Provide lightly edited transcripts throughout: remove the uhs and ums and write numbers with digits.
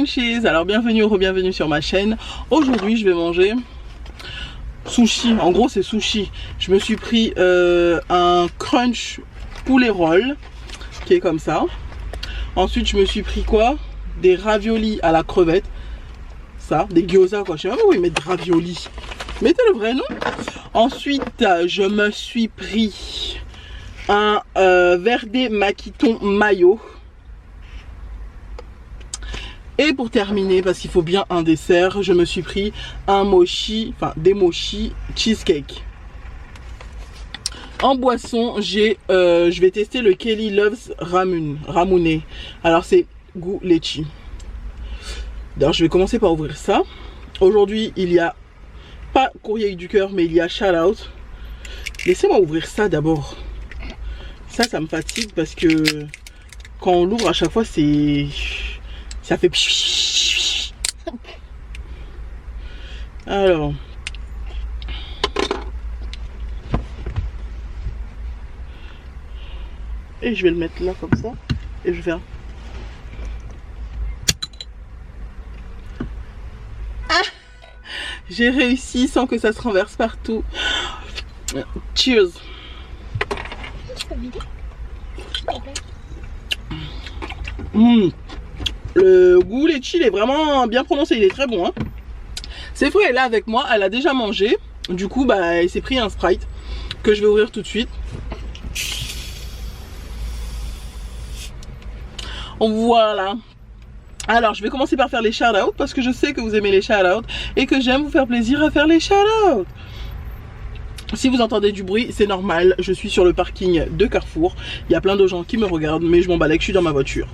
Frenchies. Alors bienvenue ou re-bienvenue sur ma chaîne. Aujourd'hui je vais manger sushi, en gros c'est sushi. Je me suis pris un crunch poulet roll qui est comme ça. Ensuite je me suis pris quoi? Des raviolis à la crevette. Ça, des gyoza quoi, je sais même pas où ils mettent raviolis. Mettez le vrai nom. Ensuite je me suis pris un verde maquiton mayo. Et pour terminer, parce qu'il faut bien un dessert, je me suis pris un mochi, enfin des mochi cheesecake. En boisson, je vais tester le Kelly Loves Ramune. Alors c'est goût litchi. D'ailleurs, je vais commencer par ouvrir ça. Aujourd'hui, il y a pas courrier du cœur, mais il y a shout out. Laissez-moi ouvrir ça d'abord. Ça me fatigue parce que quand on l'ouvre à chaque fois, ça fait alors et je vais le mettre là comme ça et je vais faire j'ai réussi sans que ça se renverse partout. Cheers. Le goût litchi est vraiment bien prononcé, il est très bon hein. C'est vrai, elle est là avec moi, elle a déjà mangé. Du coup bah elle s'est pris un Sprite que je vais ouvrir tout de suite. Voilà. Alors je vais commencer par faire les shout-out parce que je sais que vous aimez les shout-out et que j'aime vous faire plaisir à faire les shout-out. Si vous entendez du bruit, c'est normal, je suis sur le parking de Carrefour. Il y a plein de gens qui me regardent, mais je m'en balèque, je suis dans ma voiture.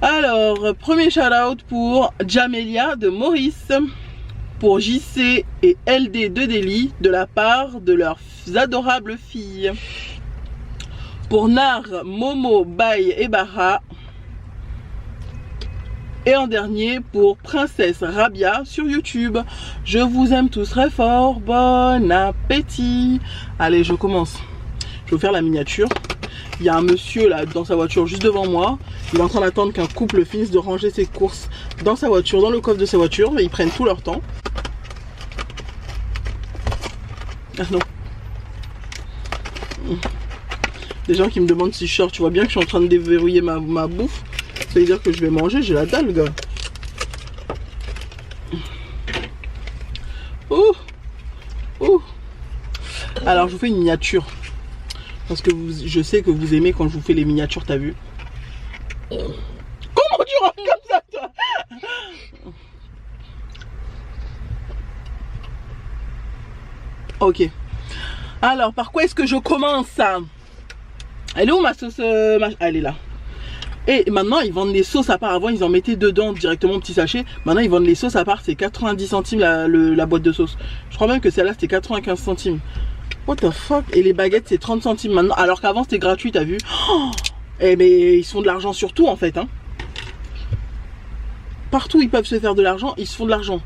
Alors, premier shout-out pour Jamelia de Maurice, pour JC et LD de Delhi, de la part de leurs adorables filles. Pour Nar, Momo, Baye et Bara. Et en dernier pour Princesse Rabia sur YouTube. Je vous aime tous très fort. Bon appétit. Allez, je commence. Je vais vous faire la miniature. Il y a un monsieur là dans sa voiture juste devant moi. Il est en train d'attendre qu'un couple finisse de ranger ses courses dans sa voiture, dans le coffre de sa voiture. Mais ils prennent tout leur temps. Ah non. Des gens qui me demandent si je sors. Tu vois bien que je suis en train de déverrouiller ma bouffe. Ça veut dire que je vais manger, j'ai la dalle, gars. Ouh. Ouh. Alors, je vous fais une miniature. Parce que je sais que vous aimez quand je vous fais les miniatures, t'as vu? Comment tu rentres comme ça, toi? Ok. Alors, par quoi est-ce que je commence ça? Elle est où ma sauce elle est là. Et maintenant ils vendent les sauces à part. Avant ils en mettaient dedans directement petit sachet. Maintenant ils vendent les sauces à part. C'est 90 centimes la boîte de sauce. Je crois même que celle-là c'était 95 centimes. What the fuck. Et les baguettes c'est 30 centimes maintenant. Alors qu'avant c'était gratuit, t'as vu? Oh, eh mais ils se font de l'argent sur tout en fait hein. Partout ils peuvent se faire de l'argent, ils se font de l'argent.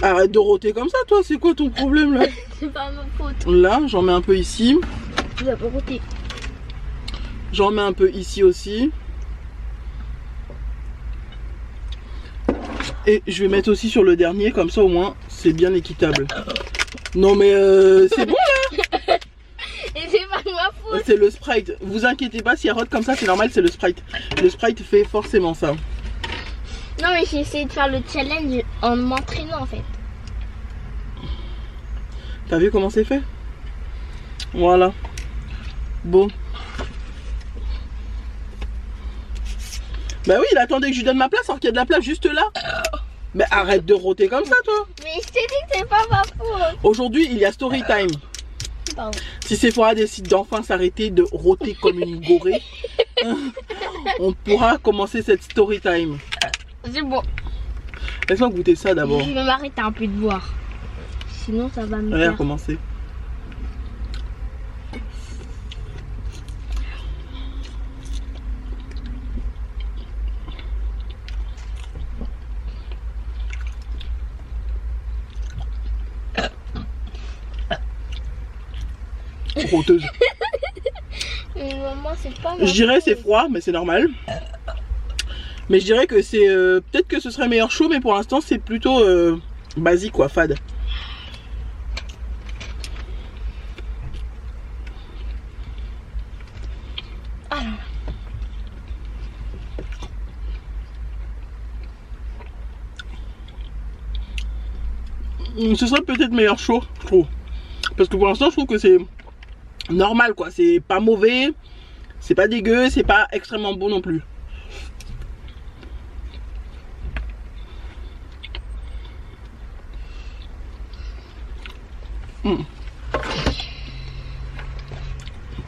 Arrête de rôter comme ça toi. C'est quoi ton problème là? C'est pas ma faute. Là j'en mets un peu ici. Tu vas pas rôter. J'en mets un peu ici aussi. Et je vais mettre aussi sur le dernier, comme ça au moins c'est bien équitable. Non mais c'est bon là. Et c'est pas ma faute. C'est le Sprite. Vous inquiétez pas, si elle rote comme ça c'est normal, c'est le Sprite. Le Sprite fait forcément ça. Non mais j'ai essayé de faire le challenge en m'entraînant en fait. T'as vu comment c'est fait? Voilà. Bon. Bah oui, il attendait que je lui donne ma place alors qu'il y a de la place juste là. Mais arrête de rôter comme ça toi. Mais je t'ai dit que c'est pas ma faute. Aujourd'hui il y a story time. Pardon. Si Sephora décide d'enfin s'arrêter de rôter comme une gorée, on pourra commencer cette story time. C'est bon. Laisse-moi goûter ça d'abord. Je vais m'arrêter un peu de boire. Sinon ça va me Regarde faire. commencer. Rôteuse. Mais maman, c'est pas ma Je dirais faute. c'est froid, mais c'est normal. Mais je dirais que c'est peut-être que ce serait meilleur chaud, mais pour l'instant c'est plutôt basique quoi, fade. Ce serait peut-être meilleur chaud, je trouve. Parce que pour l'instant je trouve que c'est normal quoi, c'est pas mauvais, c'est pas dégueu, c'est pas extrêmement bon non plus.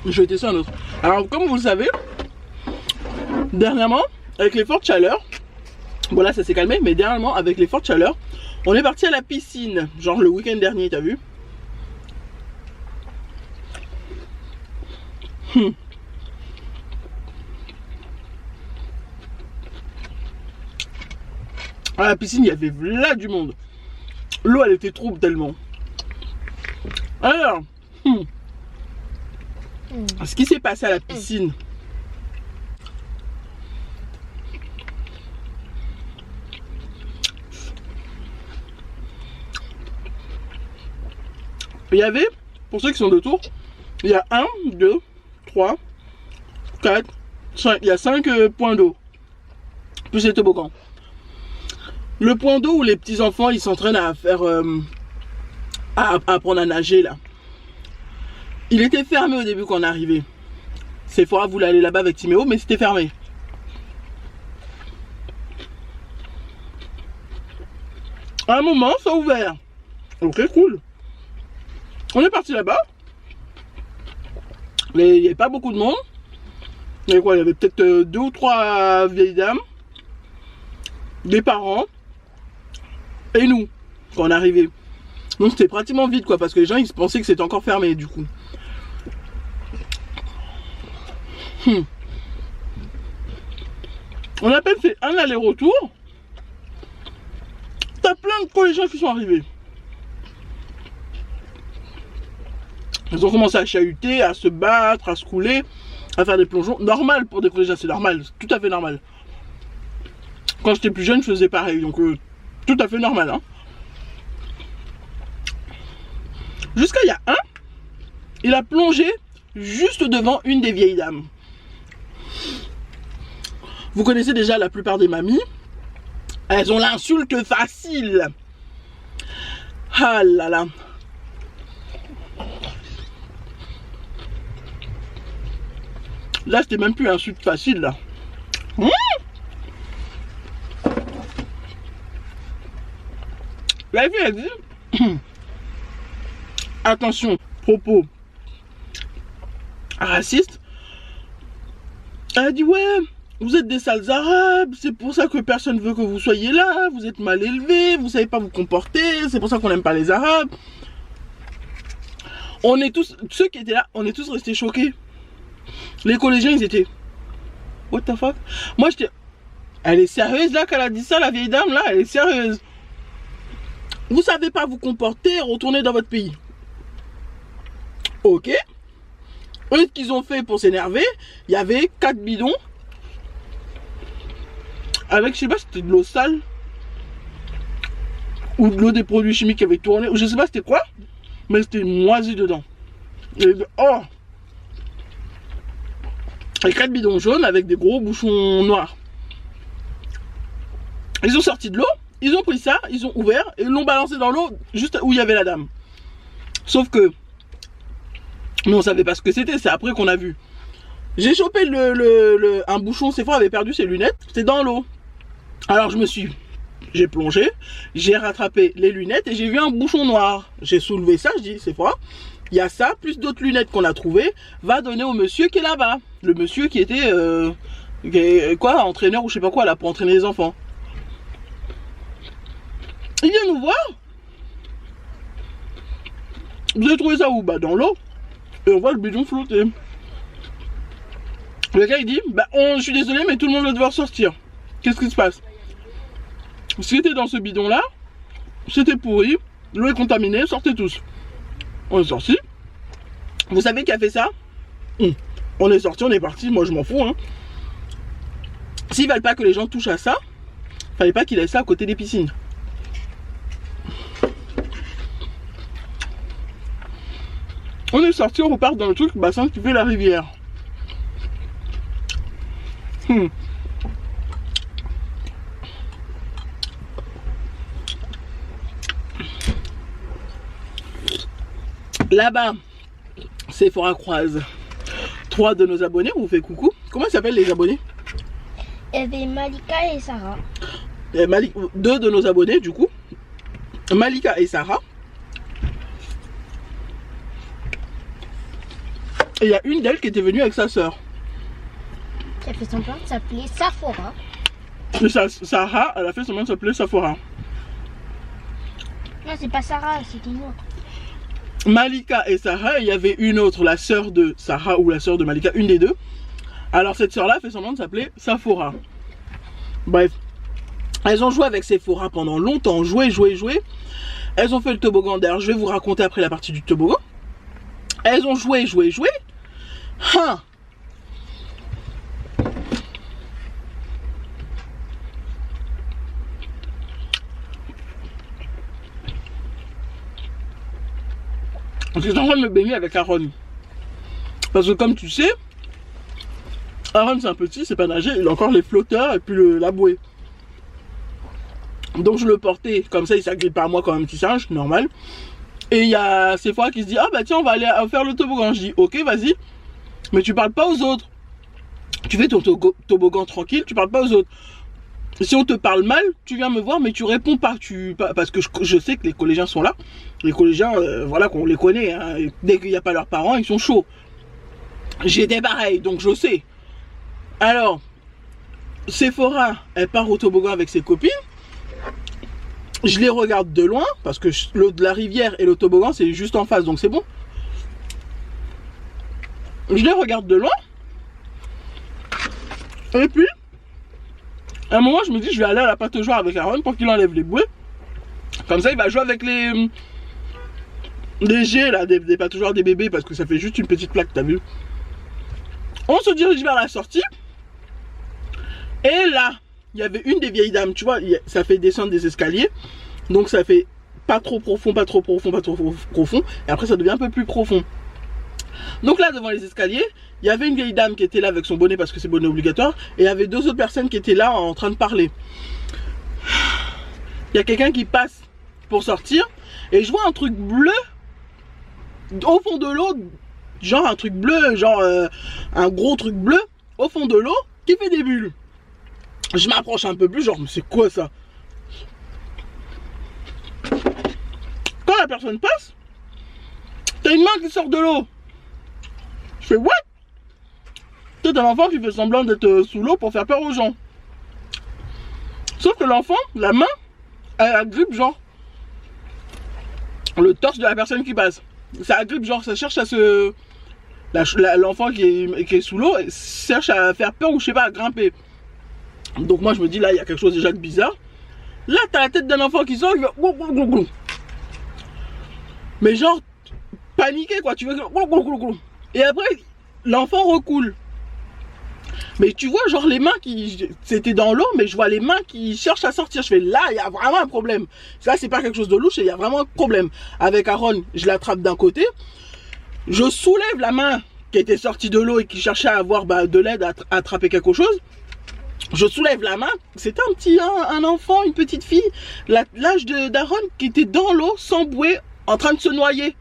Je vais tester un autre. Alors comme vous le savez, dernièrement avec les fortes chaleurs, bon là ça s'est calmé, mais dernièrement avec les fortes chaleurs, on est parti à la piscine, genre le week-end dernier, t'as vu? À la piscine, il y avait là du monde. L'eau, elle était trop tellement. Alors, ce qui s'est passé à la piscine. Il y avait, pour ceux qui sont de tour, il y a 1, 2, 3, 4, 5. Il y a 5 points d'eau. Plus les toboggans. Le point d'eau où les petits enfants ils s'entraînent à faire à apprendre à nager là. Il était fermé au début quand on est arrivé. Sephora voulait aller là-bas avec Timéo, mais c'était fermé. À un moment, ça a ouvert. Ok, cool. On est parti là-bas. Il n'y avait pas beaucoup de monde. Il y avait quoi? Il y avait peut-être 2 ou 3 vieilles dames, des parents et nous quand on est arrivé. Donc c'était pratiquement vide quoi, parce que les gens ils pensaient que c'était encore fermé du coup. On a à peine fait un aller-retour. T'as plein de collégiens qui sont arrivés. Ils ont commencé à chahuter, à se battre, à se couler, à faire des plongeons. Normal pour des collégiens, c'est normal, c'est tout à fait normal. Quand j'étais plus jeune, je faisais pareil, donc tout à fait normal. Hein. Jusqu'à il y a un, il a plongé juste devant une des vieilles dames. Vous connaissez déjà la plupart des mamies. Elles ont l'insulte facile. Ah là là. Là, c'était même plus insulte facile là. La fille a dit attention, propos racistes. Elle a dit ouais, vous êtes des sales arabes, c'est pour ça que personne veut que vous soyez là, vous êtes mal élevés, vous savez pas vous comporter, c'est pour ça qu'on n'aime pas les arabes. On est tous, ceux qui étaient là, on est tous restés choqués. Les collégiens ils étaient what the fuck. Moi j'étais, elle est sérieuse là qu'elle a dit ça, la vieille dame là, elle est sérieuse. Vous savez pas vous comporter, retournez dans votre pays. Ok. Eux, ce qu'ils ont fait pour s'énerver, il y avait 4 bidons. Avec, je sais pas, c'était de l'eau sale. Ou de l'eau des produits chimiques qui avaient tourné. Je sais pas c'était quoi. Mais c'était moisi dedans. Et, oh. Et 4 bidons jaunes avec des gros bouchons noirs. Ils ont sorti de l'eau. Ils ont pris ça, ils ont ouvert et l'ont balancé dans l'eau juste où il y avait la dame. Sauf que nous on savait pas ce que c'était, c'est après qu'on a vu. J'ai chopé un bouchon, Sephora avait perdu ses lunettes, c'était dans l'eau. Alors j'ai plongé, j'ai rattrapé les lunettes et j'ai vu un bouchon noir. J'ai soulevé ça, je dis Sephora, il y a ça, plus d'autres lunettes qu'on a trouvées, va donner au monsieur qui est là-bas. Le monsieur qui était, quoi, entraîneur ou je sais pas quoi là, pour entraîner les enfants. Il vient nous voir. Vous avez trouvé ça où? Bah dans l'eau. Et on voit le bidon flotter. Le gars il dit, bah je suis désolé mais tout le monde va devoir sortir. Qu'est-ce qui se passe? Ce qui était dans ce bidon là, c'était pourri, l'eau est contaminée, sortez tous. On est sorti. Vous savez qui a fait ça? On est sorti, on est parti, moi je m'en fous. Hein. S'ils veulent pas que les gens touchent à ça, fallait pas qu'ils laissent ça à côté des piscines. On est sorti, on repart dans le truc bassin qui fait la rivière. Là-bas, Sephora croise 3 de nos abonnés. On vous fait coucou. Comment ils s'appellent les abonnés? Il y avait Malika et Sarah. 2 de nos abonnés du coup. Malika et Sarah. Et il y a une d'elles qui était venue avec sa soeur. Qui a fait semblant de s'appeler Sephora. Et Sarah, elle a fait semblant de s'appeler Sephora. Non, c'est pas Sarah, c'est une autre. Malika et Sarah, il y avait une autre, la sœur de Sarah ou la sœur de Malika, une des deux. Alors cette sœur-là fait semblant de s'appeler Sephora. Bref, elles ont joué avec Sephora pendant longtemps, joué. Elles ont fait le toboggan. D'ailleurs, je vais vous raconter après la partie du toboggan. Elles ont joué. Hein. Je suis en train de me baigner avec Aaron. Parce que comme tu sais, Aaron c'est un petit, c'est pas nager, il a encore les flotteurs et puis la bouée. Donc je le portais, comme ça il s'agrippe pas à moi comme un petit singe, normal. Et il y a Sephora qui se dit, ah bah tiens on va aller faire le toboggan. Je dis, ok vas-y, mais tu parles pas aux autres. Tu fais ton toboggan tranquille, tu parles pas aux autres. Si on te parle mal, tu viens me voir, mais tu réponds pas. Parce que je sais que les collégiens sont là. Les collégiens, voilà, qu'on les connaît. Hein. Dès qu'il n'y a pas leurs parents, ils sont chauds. J'étais pareil, donc je sais. Alors, Sephora, elle part au toboggan avec ses copines. Je les regarde de loin, parce que la rivière et le toboggan, c'est juste en face, donc c'est bon. Je les regarde de loin. Et puis, à un moment, je me dis, je vais aller à la pataugeoire avec Aaron pour qu'il enlève les bouées. Comme ça, il va jouer avec les jets, là, des pataugeoires des bébés, parce que ça fait juste une petite plaque, t'as vu. On se dirige vers la sortie. Et là, il y avait une des vieilles dames, tu vois, ça fait descendre des escaliers. Donc ça fait pas trop profond, pas trop profond, pas trop profond. Et après, ça devient un peu plus profond. Donc là, devant les escaliers, il y avait une vieille dame qui était là avec son bonnet parce que c'est bonnet obligatoire. Et il y avait 2 autres personnes qui étaient là en train de parler. Il y a quelqu'un qui passe pour sortir. Et je vois un truc bleu au fond de l'eau. Genre un truc bleu, genre un gros truc bleu au fond de l'eau qui fait des bulles. Je m'approche un peu plus, genre, mais c'est quoi ça? Quand la personne passe, t'as une main qui sort de l'eau. Je fais what? C'est un enfant qui fait semblant d'être sous l'eau pour faire peur aux gens. Sauf que l'enfant, la main, elle agrippe genre le torse de la personne qui passe. Ça agrippe genre, ça cherche à se... L'enfant qui est sous l'eau cherche à faire peur ou je sais pas, à grimper. Donc moi je me dis là, il y a quelque chose déjà de bizarre. Là, t'as la tête d'un enfant qui sort, il va... Mais genre, paniqué quoi, tu veux... Et après, l'enfant recoule. Mais tu vois, genre les mains qui... C'était dans l'eau, mais je vois les mains qui cherchent à sortir. Je fais là, il y a vraiment un problème. Ça, c'est pas quelque chose de louche, il y a vraiment un problème. Avec Aaron, je l'attrape d'un côté. Je soulève la main qui était sortie de l'eau et qui cherchait à avoir de l'aide à attraper quelque chose. Je soulève la main. C'était un enfant, une petite fille, l'âge d'Aaron, qui était dans l'eau, sans bouée, en train de se noyer.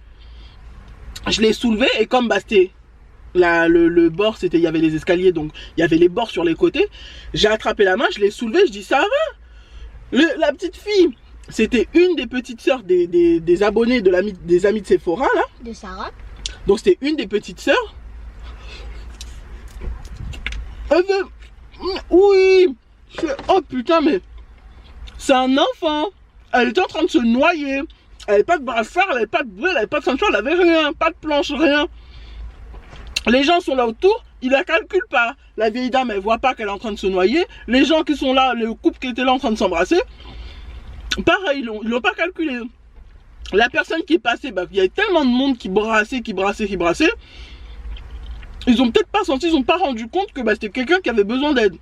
Je l'ai soulevé et comme c'était... le bord, il y avait les escaliers, donc il y avait les bords sur les côtés. J'ai attrapé la main, je l'ai soulevé, je dis ça va. La petite fille, c'était une des petites sœurs des abonnés des amis de Sephora là. De Sarah. Donc c'était une des petites sœurs. Elle fait oui. Je fais oh putain mais c'est un enfant. Elle était en train de se noyer. Elle n'avait pas de brassard, elle n'avait pas de bouée, elle n'avait pas de ceinture, elle n'avait rien, pas de planche, rien. Les gens sont là autour, ils la calculent pas. La vieille dame, elle voit pas qu'elle est en train de se noyer. Les gens qui sont là, le couple qui était là en train de s'embrasser, pareil, ils l'ont pas calculé. La personne qui est passée, il y avait tellement de monde qui brassait. Ils ont peut-être pas senti, ils ont pas rendu compte que c'était quelqu'un qui avait besoin d'aide.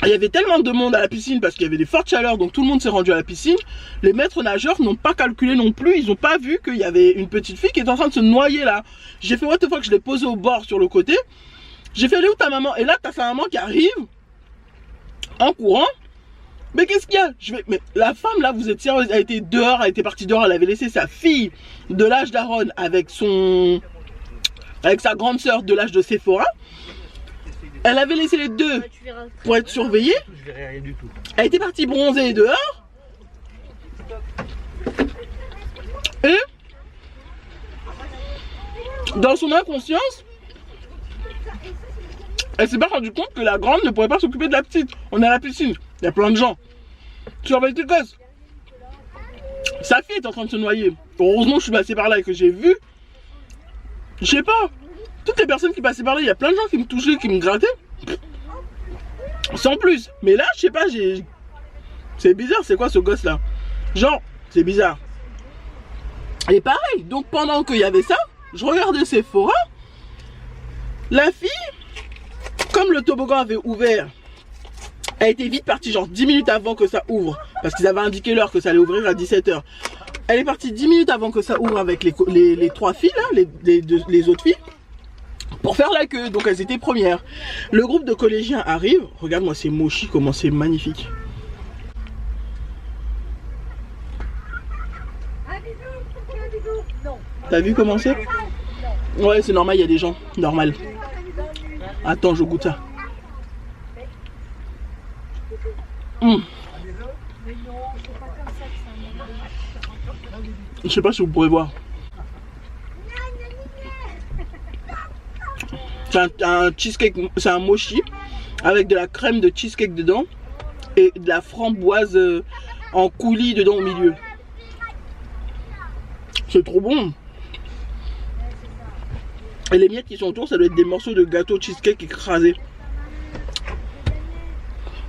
Il y avait tellement de monde à la piscine parce qu'il y avait des fortes chaleurs, donc tout le monde s'est rendu à la piscine. Les maîtres nageurs n'ont pas calculé non plus, ils n'ont pas vu qu'il y avait une petite fille qui est en train de se noyer là. J'ai fait what the fuck, je l'ai posée au bord sur le côté. J'ai fait, elle est où ta maman? Et là, t'as sa maman qui arrive en courant. Mais qu'est-ce qu'il y a? Mais la femme là, vous êtes sérieuse, elle était dehors, elle était partie dehors, elle avait laissé sa fille de l'âge d'Aaron avec sa grande sœur de l'âge de Sephora. Elle avait laissé les deux pour être surveillée. Elle était partie bronzer dehors. Et dans son inconscience, elle s'est pas rendue compte que la grande ne pourrait pas s'occuper de la petite. On est à la piscine, il y a plein de gens. Surveille tes gosses. Sa fille est en train de se noyer. Heureusement je suis passé par là et que j'ai vu. Je sais pas. Toutes les personnes qui passaient par là, il y a plein de gens qui me touchaient, qui me grattaient. Sans plus. Mais là, je sais pas, c'est bizarre, c'est quoi ce gosse là? Genre, c'est bizarre. Et pareil, donc pendant qu'il y avait ça, je regardais Sephora. La fille, comme le toboggan avait ouvert, elle était vite partie genre 10 minutes avant que ça ouvre. Parce qu'ils avaient indiqué l'heure que ça allait ouvrir à 17 h. Elle est partie 10 minutes avant que ça ouvre avec les trois filles là, les autres filles. Pour faire la queue, donc elles étaient premières. Le groupe de collégiens arrive. Regarde-moi ces mochis, comment c'est magnifique. T'as vu comment c'est? Ouais, c'est normal, il y a des gens. Normal. Attends, je goûte ça. Je sais pas si vous pourrez voir. C'est un cheesecake, c'est un mochi avec de la crème de cheesecake dedans et de la framboise en coulis dedans au milieu. C'est trop bon. Et les miettes qui sont autour, ça doit être des morceaux de gâteau cheesecake écrasés.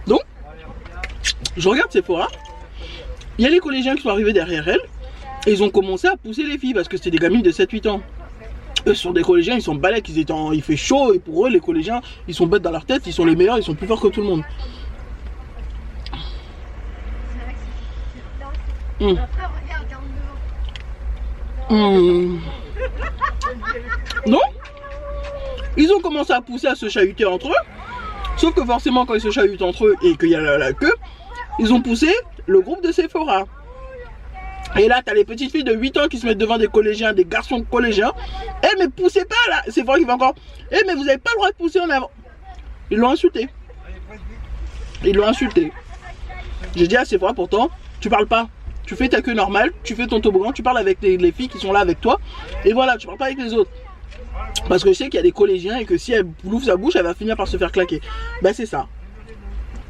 Donc, je regarde Sephora. Il y a les collégiens qui sont arrivés derrière elle et ils ont commencé à pousser les filles parce que c'était des gamines de 7-8 ans. Eux sont des collégiens, ils sont balèques, il fait chaud et pour eux les collégiens ils sont bêtes dans leur tête, ils sont les meilleurs, ils sont plus forts que tout le monde. Non, ils ont commencé à pousser, à se chahuter entre eux. Sauf que forcément quand ils se chahutent entre eux et qu'il y a la queue, ils ont poussé le groupe de Sephora. Et là, t'as les petites filles de 8 ans qui se mettent devant des collégiens, des garçons collégiens. Eh, mais poussez pas là! C'est vrai qu'il va encore. Eh, mais vous n'avez pas le droit de pousser en avant. Ils l'ont insulté. Ils l'ont insulté. J'ai dit à Sephora, pourtant, tu parles pas. Tu fais ta queue normale, tu fais ton toboggan, tu parles avec les filles qui sont là avec toi. Et voilà, tu parles pas avec les autres. Parce que je sais qu'il y a des collégiens et que si elle ouvre sa bouche, elle va finir par se faire claquer. Ben, c'est ça.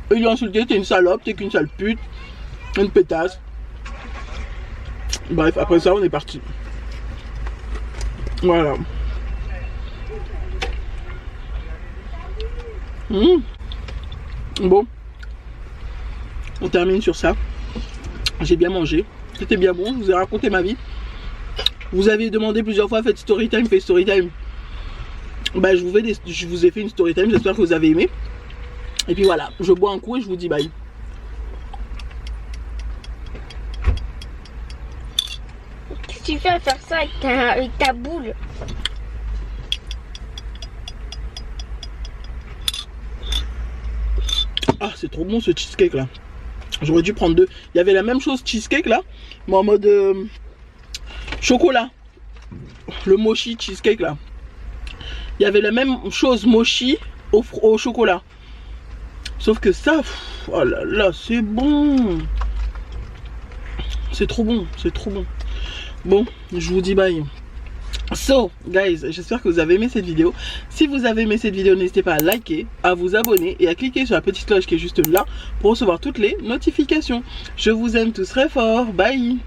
Ils l'ont insulté, t'es une salope, t'es qu'une sale pute, une pétasse. Bref, après ça, on est parti. Voilà. Bon. On termine sur ça. J'ai bien mangé. C'était bien bon. Je vous ai raconté ma vie. Vous avez demandé plusieurs fois, faites story time, faites story time. Bah, je vous ai fait une story time. J'espère que vous avez aimé. Et puis voilà. Je bois un coup et je vous dis bye. Tu fais à faire ça avec ta boule. Ah, c'est trop bon ce cheesecake là. J'aurais dû prendre deux. Il y avait la même chose cheesecake là, mais en mode chocolat. Le mochi cheesecake là. Il y avait la même chose mochi au chocolat. Sauf que ça, oh là là, c'est bon. C'est trop bon, c'est trop bon. Bon, je vous dis bye. So, guys, j'espère que vous avez aimé cette vidéo. Si vous avez aimé cette vidéo, n'hésitez pas à liker, à vous abonner et à cliquer sur la petite cloche qui est juste là pour recevoir toutes les notifications. Je vous aime tous très fort. Bye.